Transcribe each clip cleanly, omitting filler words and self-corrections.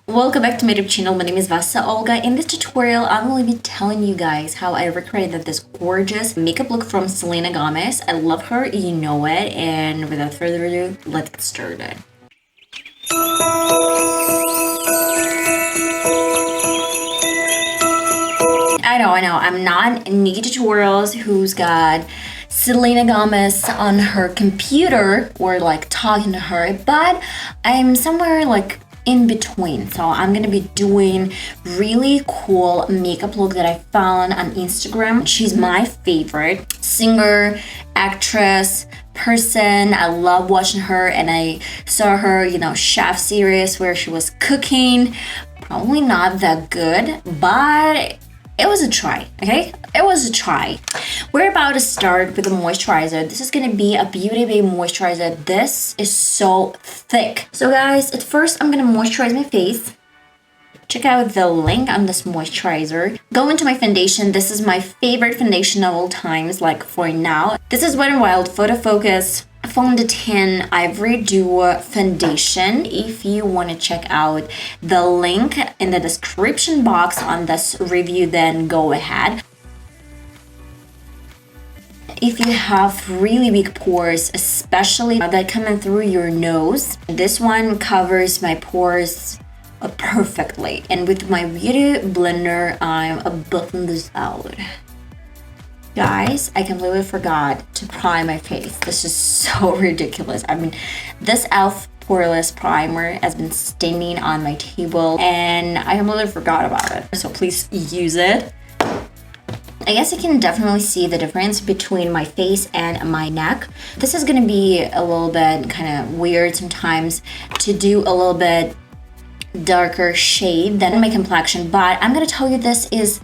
Welcome back to my YouTube channel. My name is VassaOlga. In this tutorial, I'm going to be telling you guys how I recreated this gorgeous makeup look from Selena Gomez. I love her, you know it, and without further ado, let's get started. I know, I'm not new tutorials who's got Selena Gomez on her computer or like talking to her, but I'm somewhere like in between. So I'm gonna be doing really cool makeup look that I found on Instagram. She's my favorite singer, actress, person. I love watching her, and I saw her, chef series where she was cooking. Probably not that good, but it was a try, okay? It was a try. We're about to start with a moisturizer. This is gonna be a Beauty Bay moisturizer. This is so thick. So guys, at first I'm gonna moisturize my face. Check out the link on this moisturizer. Go into my foundation. This is my favorite foundation of all times, like for now. This is Wet n Wild Photo Focus Fondant Ivory Duo Foundation. If you want to check out the link in the description box on this review, then go ahead. If you have really big pores, especially that coming through your nose, this one covers my pores perfectly. And with my beauty blender, I'm buffing this out. Guys, I completely forgot to prime my face. This is so ridiculous. I mean, this e.l.f. Poreless Primer has been standing on my table and I completely forgot about it. So please use it. I guess you can definitely see the difference between my face and my neck. This is gonna be a little bit kind of weird sometimes to do a little bit darker shade than my complexion, but I'm gonna tell you this is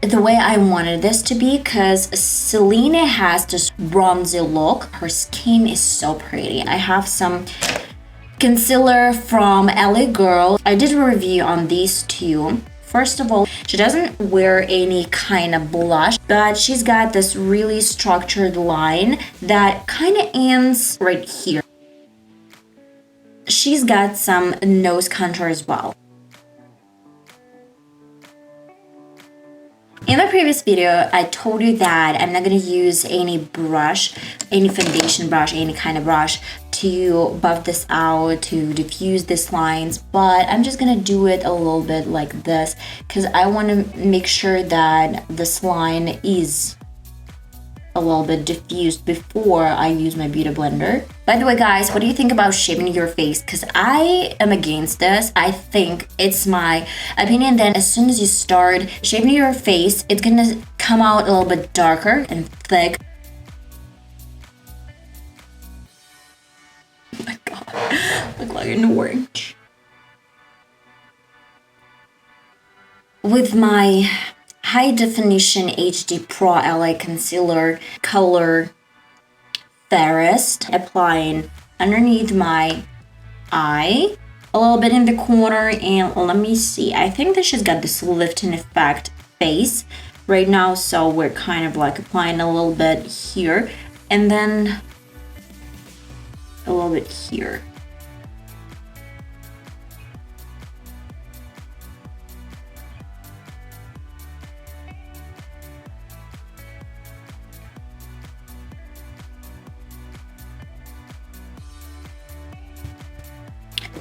the way I wanted this to be, because Selena has this bronzy look. Her skin is so pretty. I have some concealer from L.A.GIRL. I did a review on these two. First of all, she doesn't wear any kind of blush, but she's got this really structured line that kind of ends right here. She's got some nose contour as well. In my previous video, I told you that I'm not going to use any brush, any foundation brush, any kind of brush to buff this out, to diffuse these lines, but I'm just going to do it a little bit like this because I want to make sure that this line is a little bit diffused before I use my beauty blender. By the way, guys, what do you think about shaping your face? Because I am against this. I think it's my opinion that as soon as you start shaping your face, it's gonna come out a little bit darker and thick. Oh my god, look like an orange. With my high definition HD Pro LA concealer color Fairest, applying underneath my eye, a little bit in the corner, and let me see, I think that she's got this lifting effect face right now, so we're kind of like applying a little bit here and then a little bit here.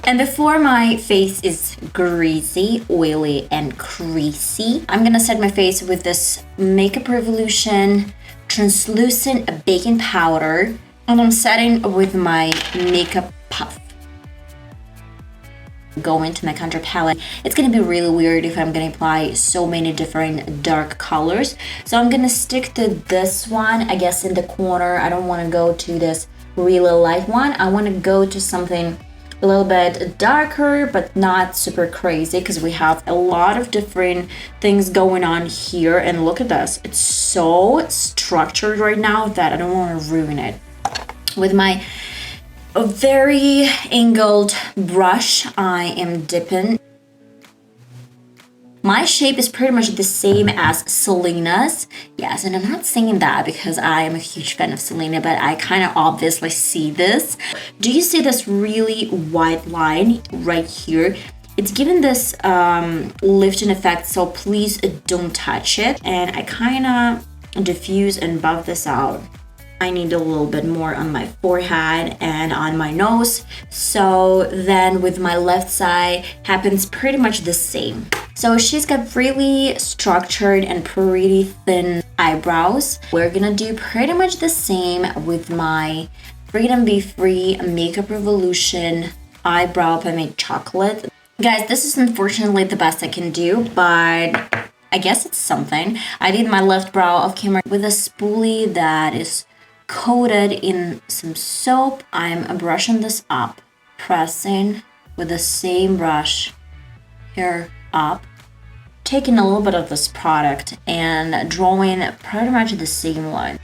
And before my face is greasy, oily, and creasy, I'm gonna set my face with this Makeup Revolution translucent baking powder, and I'm setting with my makeup puff. Go into my contour palette. It's gonna be really weird if I'm gonna apply so many different dark colors, so I'm gonna stick to this one, I guess, in the corner. I don't want to go to this really light one. I want to go to something a little bit darker but not super crazy, because we have a lot of different things going on here. And look at this, it's so structured right now that I don't want to ruin it. With my very angled brush, I am dipping. My shape is pretty much the same as Selena's. Yes, and I'm not saying that because I am a huge fan of Selena, but I kind of obviously see this. Do you see this really white line right here? It's given this lifting effect, so please don't touch it. And I kind of diffuse and buff this out. I need a little bit more on my forehead and on my nose. So then with my left side happens pretty much the same. So she's got really structured and pretty thin eyebrows. We're gonna do pretty much the same with my Freedom Be Free Makeup Revolution Eyebrow Pomade Chocolate. Guys, this is unfortunately the best I can do, but I guess it's something. I did my left brow off camera with a spoolie that is coated in some soap. I'm brushing this up, pressing with the same brush here up, taking a little bit of this product and drawing pretty much the same line.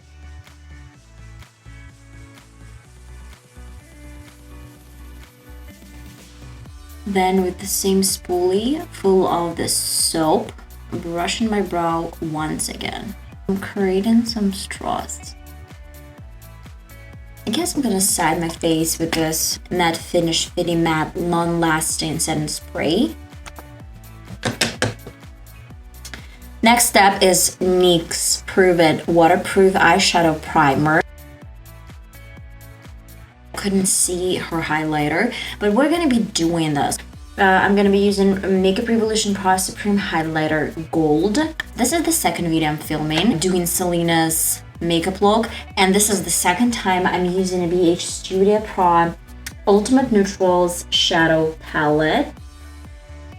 Then with the same spoolie full of this soap, brushing my brow once again. I'm creating some straws. I guess I'm gonna set my face with this Matte Finish Fitty Matte Long Lasting Setting Spray. Next step is NYX's Pruvit Waterproof Eyeshadow Primer. Couldn't see her highlighter, but we're gonna be doing this. I'm gonna be using Makeup Revolution Pro Supreme Highlighter Gold. This is the second video I'm filming, doing Selena's makeup look, and this is the second time I'm using a BH Studio Pro Ultimate Neutrals Shadow Palette.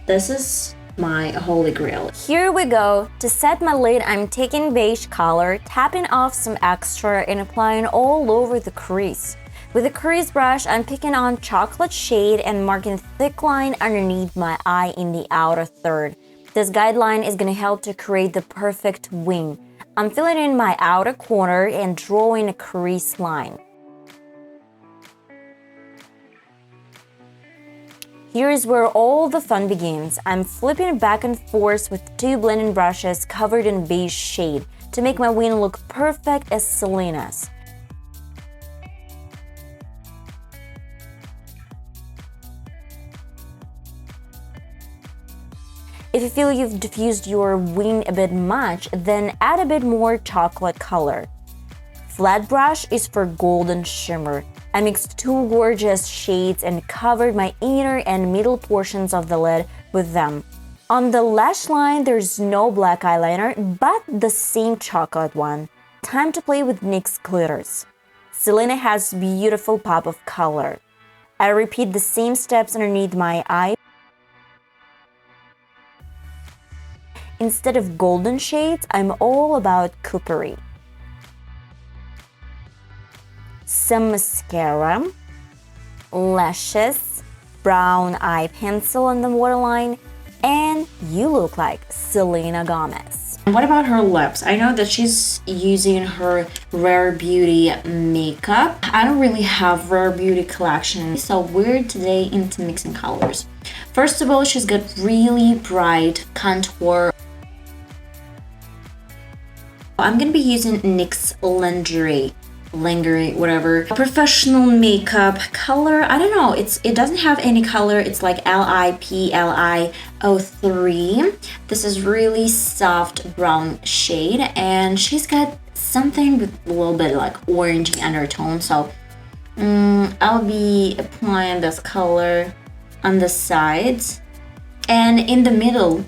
This is my holy grail. Here we go. To set my lid, I'm taking beige color, tapping off some extra and applying all over the crease. With a crease brush, I'm picking on chocolate shade and marking a thick line underneath my eye in the outer third. This guideline is going to help to create the perfect wing. I'm filling in my outer corner and drawing a crease line. Here's where all the fun begins. I'm flipping back and forth with two blending brushes covered in beige shade to make my wing look perfect as Selena's. If you feel you've diffused your wing a bit much, then add a bit more chocolate color. Flat brush is for golden shimmer. I mixed two gorgeous shades and covered my inner and middle portions of the lid with them. On the lash line, there's no black eyeliner, but the same chocolate one. Time to play with NYX glitters. Selena has beautiful pop of color. I repeat the same steps underneath my eye. Instead of golden shades, I'm all about coopery. Some mascara, lashes, brown eye pencil on the waterline, and you look like Selena Gomez. What about her lips? I know that she's using her Rare Beauty makeup. I don't really have Rare Beauty collection, so we're today into mixing colors. First of all, she's got really bright contour. I'm gonna be using NYX Lingerie, whatever. Professional makeup color, I don't know, it doesn't have any color. It's like LIPLI03. This is really soft brown shade, and she's got something with a little bit like orangey undertone. So I'll be applying this color on the sides, and in the middle,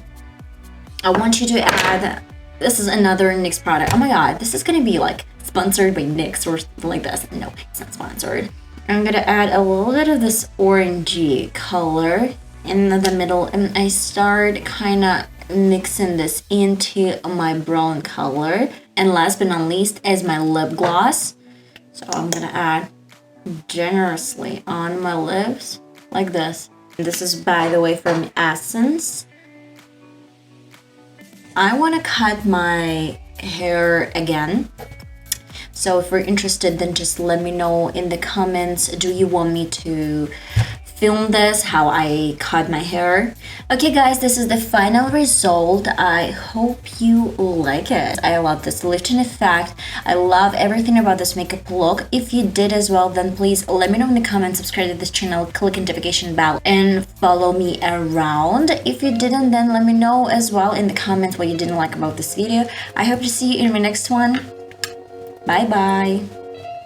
I want you to add. This is another NYX product. Oh my god, this is gonna be like sponsored by NYX or something like this. No, it's not sponsored. I'm gonna add a little bit of this orangey color in the middle, and I start kind of mixing this into my brown color. And last but not least is my lip gloss. So I'm gonna add generously on my lips like this. This is, by the way, from Essence. I want to cut my hair again. So if you're interested, then just let me know in the comments. Do you want me to filmed this, how I cut my hair. Okay guys, this is the final result. I hope you like it. I love this lifting effect. I love everything about this makeup look. If you did as well, then please let me know in the comments, subscribe to this channel, click notification bell, and follow me around. If you didn't, then let me know as well in the comments what you didn't like about this video. I hope to see you in my next one. Bye bye.